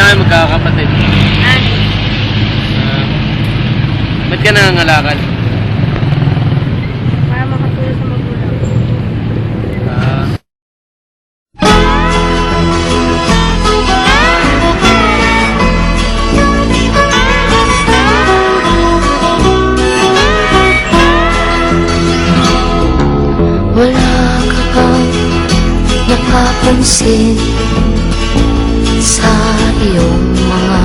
kayo magkakapatid? Ba't ka nangangalakal? Para makatulong sa magulang. Wala ka bang napapansin sa iyong mga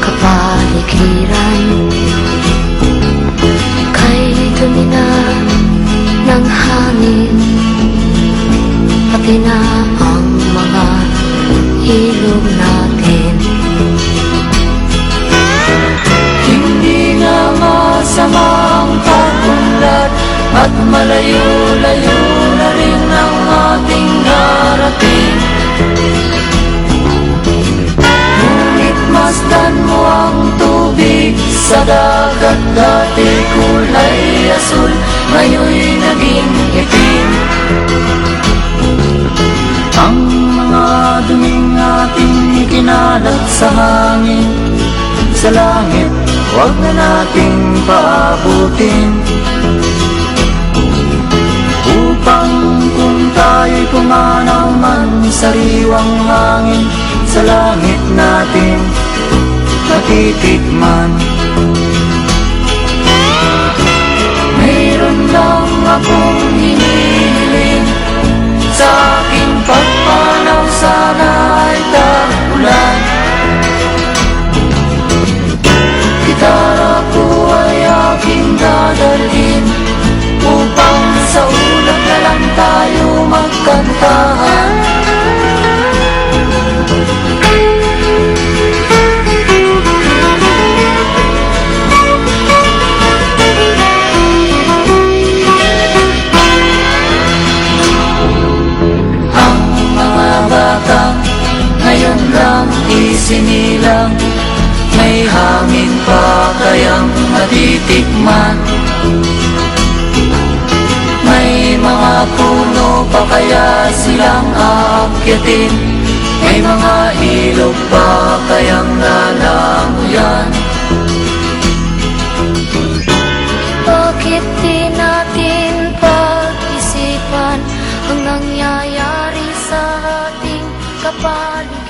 kapaligiran? Kay dumi na ng hangin, pati na ang mga ilog natin. Hindi nga masamang pag-unlad at malayo-layo na rin ang ating narating. Ngunit masdan mo ang tubig sa dagat, dati kulay asul, ngayon'y naging itim. Ang mga duming ating kinalat sa hangin, sa langit, huwag na nating paabutin. Upang kung tayo'y pumanaw man sariwang hangin, sa langit natin matitikman. Mayroon lang akong hinihiling, sa aking pagpanaw sana ay tag-ulan. Gitara ko ay aking dadalhin, upang sa ulan na lang tayo magkantahan. Ang mga batang ngayon lang isinilang, may hangin pa kayang matitikman? May mga puno pa kaya silang aakyatin? May mga ilog pa kayang lalanguyan? Bakit di natin pag-isipan ang nangyayari sa ating kapaligiran?